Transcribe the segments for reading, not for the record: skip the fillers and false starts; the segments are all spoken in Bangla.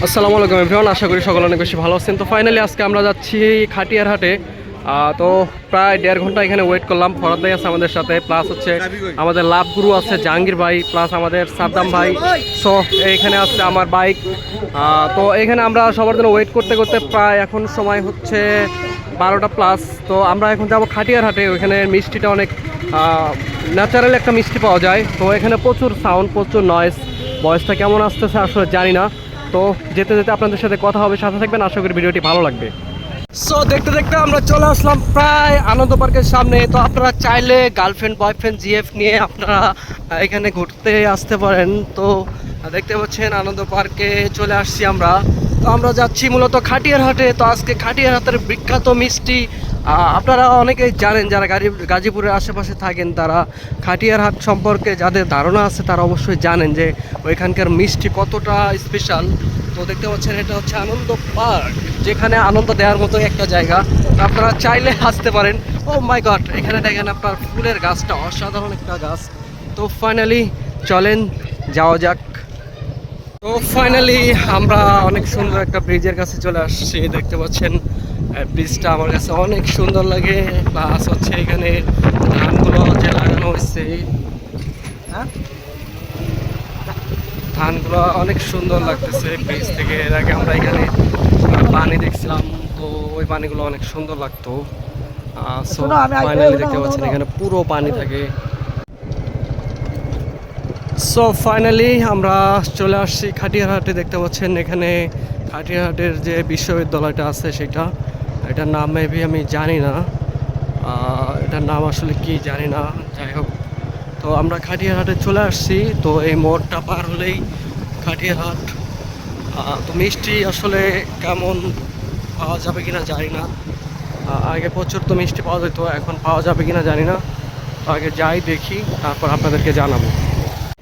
আসসালামু আলাইকুম এভরিওয়ান, আশা করি সকলে অনেক বেশি ভালো আছেন। তো ফাইনালি আজকে আমরা যাচ্ছি খাটিয়ার হাটে। তো প্রায় 1.5 ঘন্টা এখানে ওয়েট করলাম। ফরাদ ভাই আছে আমাদের সাথে, প্লাস হচ্ছে আমাদের লাভ গুরু আছে জাহাঙ্গীর ভাই, প্লাস আমাদের সাদ্দাম ভাই। সো এইখানে আসছে আমার বাইক। তো এখানে আমরা সবার জন্য ওয়েট করতে করতে প্রায় এখন সময় হচ্ছে 12টা প্লাস। তো আমরা এখন যাবো খাটিয়ার হাটে। ওইখানে মিষ্টিটা অনেক ন্যাচারাল একটা মিষ্টি পাওয়া যায়। তো এখানে প্রচুর সাউন্ড, প্রচুর নয়েজ, ভয়েসটা কেমন আসতেছে আসলে জানি না। তো যেতে যেতে আপনাদের সাথে কথা হবে, সাথে থাকবেন, আশা করি ভিডিওটি ভালো লাগবে। সো দেখতে দেখতে আমরা চলে আসলাম প্রায় আনন্দ পার্কের সামনে। তো আপনারা চাইলে গার্লফ্রেন্ড বয়ফ্রেন্ড জিএফ নিয়ে আপনারা এখানে ঘুরতে আসতে পারেন। তো দেখতে পাচ্ছেন আনন্দ পার্কে চলে আসছি আমরা। তো আমরা যাচ্ছি মূলত খাটিয়ার হাটে। তো আজকে খাটিয়ার হাটের বিখ্যাত মিষ্টি আপনারা অনেকেই জানেন, যারা গাজীপুরের আশেপাশে থাকেন তারা খাটিয়ার হাট সম্পর্কে যাদের ধারণা আছে তারা অবশ্যই জানেন যে ওইখানকার মিষ্টি কতটা স্পেশাল। তো দেখতে পাচ্ছেন এটা হচ্ছে আনন্দ পার্ক, যেখানে আনন্দ দেওয়ার মতো একটা জায়গা। আপনারা চাইলে আসতে পারেন। ও মাই গড, এখানে দেখেন আপনার ফুলের গাছটা অসাধারণ একটা গাছ। তো ফাইনালি চলেন যাওয়া যাক। তো ফাইনালি আমরা অনেক সুন্দর একটা ব্রিজের কাছে চলে আসছি। দেখতে পাচ্ছেন ব্রিজটা আমার কাছে অনেক সুন্দর লাগে। প্লাস হচ্ছে এখানে ধানগুলো যে লাগানো হয়েছে, হ্যাঁ ধানগুলো অনেক সুন্দর লাগতেছে ব্রিজ থেকে। এর আগে আমরা এখানে পানি দেখছিলাম, তো ওই পানিগুলো অনেক সুন্দর লাগতো। সো ফাইনালি দেখতে পাচ্ছেন এখানে পুরো পানি থাকে। সো ফাইনালি আমরা চলে আসছি খাটিয়ার হাটে। দেখতে পাচ্ছেন এখানে খাটিয়ার হাটের যে বিশ্ববিদ্যালয়টা আছে সেটা, এটার নাম মেবি আমি জানি না, এটার নাম আসলে কি জানি না, যাই হোক। তো আমরা খাটিয়ার হাটে চলে আসছি। তো এই মোড়টা পার হলেই খাটিয়ার হাট। তো মিষ্টি আসলে কেমন পাওয়া যাবে কিনা জানি না। আগে প্রচুর তো মিষ্টি পাওয়া যেত, এখন পাওয়া যাবে কিনা জানি না। তো আগে যাই দেখি, তারপর আপনাদেরকে জানাবো।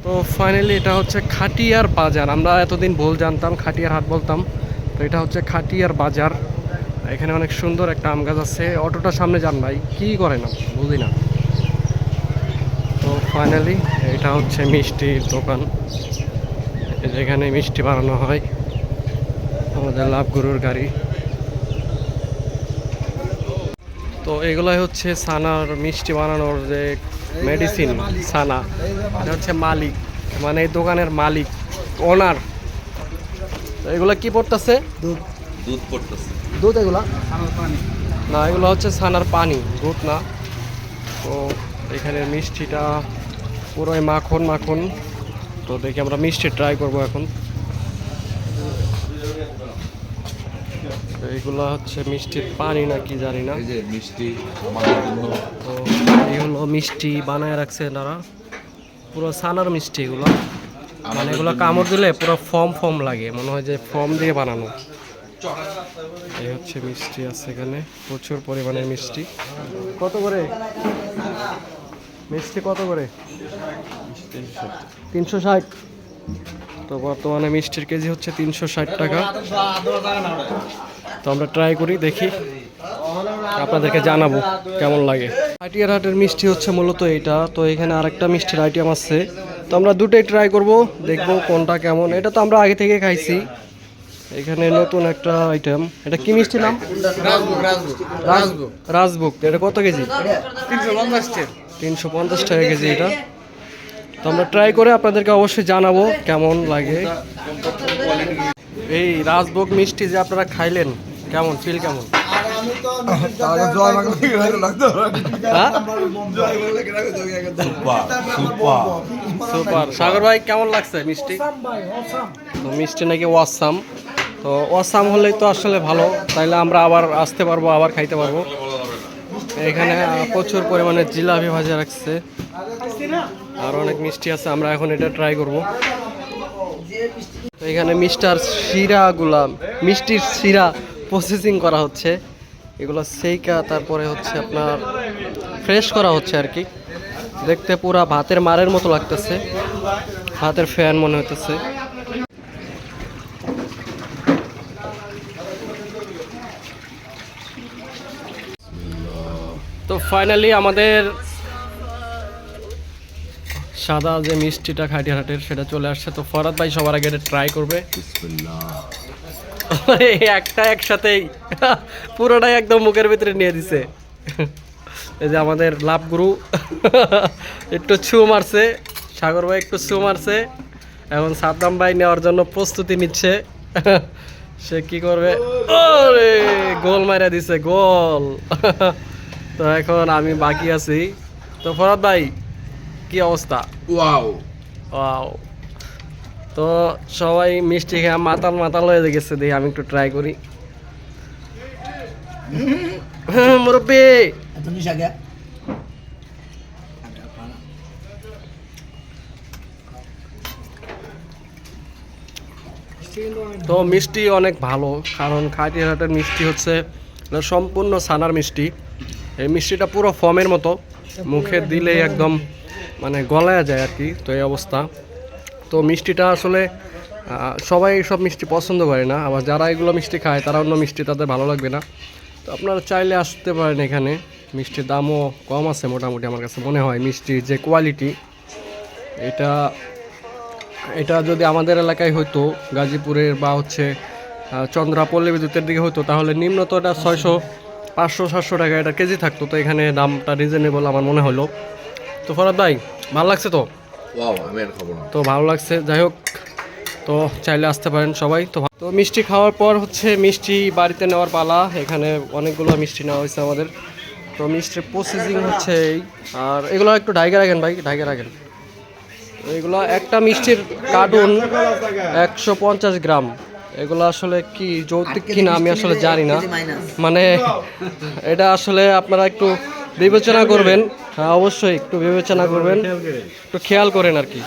তো ফাইনালি এটা হচ্ছে খাটিয়ার বাজার। আমরা এতদিন ভুল জানতাম, খাটিয়ার হাট বলতাম। তো এটা হচ্ছে খাটিয়ার বাজার। এখানে অনেক সুন্দর একটা আম গাছ আছে। অটোটা সামনে যান ভাই, কী করে না বুঝি না। তো ফাইনালি এটা হচ্ছে মিষ্টির দোকান, যেখানে মিষ্টি বানানো হয়। আমাদের লাভ গরুর গাড়ি। তো এগুলাই হচ্ছে ছানার মিষ্টি বানানোর যে মেডিসিন, ছানা। এটা হচ্ছে মালিক, মানে এই দোকানের মালিক, ওনার। তো এগুলা কি পড়তেছে? দুধ পড়তেছে। দুধ এগুলা না, এগুলো হচ্ছে ছানার পানি, দুধ না। তো এখানে মিষ্টিটা পুরোই মাখন মাখন। তো দেখি আমরা মিষ্টি ট্রাই করব এখন। এইগুলা হচ্ছে মিষ্টির পানি না কি জানি না। এই যে মিষ্টি আমাদের জন্য। তো এই হলো মিষ্টি বানায় রাখছে তারা, পুরো ছানার মিষ্টি এগুলো। মানে এগুলো কামড় দিলে পুরো ফর্ম লাগে, মনে হয় যে ফর্ম দিয়ে বানানো। এই হচ্ছে মিষ্টি আছে এখানে, প্রচুর পরিমাণের মিষ্টি। কত করে মিষ্টি? কত করে? 360। তো বর্তমানে মিষ্টির কেজি হচ্ছে 360 টাকা। তো আমরা ট্রাই করি, দেখি, আপনাদেরকে জানাবো কেমন লাগে। খাটিয়ার হাটের মিষ্টি হচ্ছে মূলত এইটা। তো এখানে আরেকটা মিষ্টির আইটেম আছে। তো আমরা দুটোই ট্রাই করব, দেখবো কোনটা কেমন। এটা তো আমরা আগে থেকে খাইছি। এখানে নতুন একটা আইটেম। এটা কি মিষ্টি নাম? রাজভোগ। এটা কত কেজি? 350 টাকা কেজি এটা। তো আমরা ট্রাই করে আপনাদেরকে অবশ্যই জানাবো কেমন লাগে। এই রাজভোগ মিষ্টি যে আপনারা খাইলেন, কেমন ফিল কেমন? সুপার। সাগর ভাই কেমন লাগছে মিষ্টি? তো মিষ্টি নাকি ওয়াসাম। তো ওয়াসাম হলেই তো আসলে ভালো, তাইলে আমরা আবার আসতে পারবো, আবার খাইতে পারবো। এখানে প্রচুর পরিমাণে জিলাপি ভাজা রাখছে, আর অনেক মিষ্টি আছে। আমরা এখন এটা ট্রাই করব। তো এখানে মিষ্টির শিরা প্রসেসিং করা হচ্ছে। এগুলো সেইকা তারপরে হচ্ছে আপনার ফ্রেশ করা হচ্ছে আর কি। দেখতে পুরা ভাতের মারের মতো লাগতেছে, ভাতের ফ্যান মনে হইতেছে। তো ফাইনালি আমাদের সাদা যে মিষ্টিটা খাটিয়ারহাটের সেটা চলে আসছে। তো ফরাদ ভাই সবার আগে এটা ট্রাই করবে। একটা একসাথেই পুরোটাই একদম মুখের ভিতরে নিয়ে দিছে। এই যে আমাদের লাভ গুরু একটু ছু মারছে, সাগর ভাই একটু ছু মারছে, এখন সাদ্দাম ভাই নেওয়ার জন্য প্রস্তুতি নিচ্ছে। সে কি করবে? ওরে গোল মারা দিছে, গোল। তো এখন আমি বাকি আছি। তো ফরাদ ভাই কি অবস্থা? Wow wow. তো সবাই মিষ্টি খেয়ে মাতাল মাতাল হয়ে গেছে, দেখি আমি একটু ট্রাই করি। মুরব্বী তো মিষ্টি অনেক ভালো, কারণ খাটিয়ারহাটের মিষ্টি হচ্ছে এটা সম্পূর্ণ ছানার মিষ্টি। এই মিষ্টিটা পুরো ফর্মের মতো, মুখে দিলেই একদম মানে গলায় যায় আর কি। তো এই অবস্থা। তো মিষ্টিটা আসলে সবাই সব মিষ্টি পছন্দ করে না, আবার যারা এগুলো মিষ্টি খায় তারা অন্য মিষ্টি তাদের ভালো লাগবে না। তো আপনারা চাইলে আসতে পারেন এখানে, মিষ্টির দামও কম আছে মোটামুটি আমার কাছে মনে হয়। মিষ্টির যে কোয়ালিটি, এটা যদি আমাদের এলাকায় হতো, গাজীপুরের বা হচ্ছে চন্দ্রাপল্লী বিদ্যুতের দিকে হতো, তাহলে নিম্নত এটা 600, 500, 700 টাকা এটা কেজি থাকতো। তো এখানে দামটা রিজনেবল আমার মনে হলো। তো ফরাদ ভাই ভালো লাগছে তো? ওয়াও, আমি আর খাবো না। তো ভালো লাগছে, যাই হোক। তো চাইলে আসতে পারেন সবাই। তো মিষ্টি খাওয়ার পর হচ্ছে মিষ্টি বাড়িতে নেওয়ার পালা। এখানে অনেকগুলো মিষ্টি নেওয়া হয়েছে আমাদের। তো মিষ্টির প্রসেসিং হচ্ছে এই, আর এগুলো একটু ঢাইকে রাখেন ভাই, ঢাইকে রাখেন। এগুলো একটা মিষ্টির কার্টুন 150 গ্রাম। এগুলো আসলে কি যৌতুক কিনা আমি আসলে জানি না, মানে এটা আসলে আপনারা একটু বিবেচনা করবেন। হ্যাঁ অবশ্যই একটু বিবেচনা করবেন, একটু খেয়াল করেন আর কি।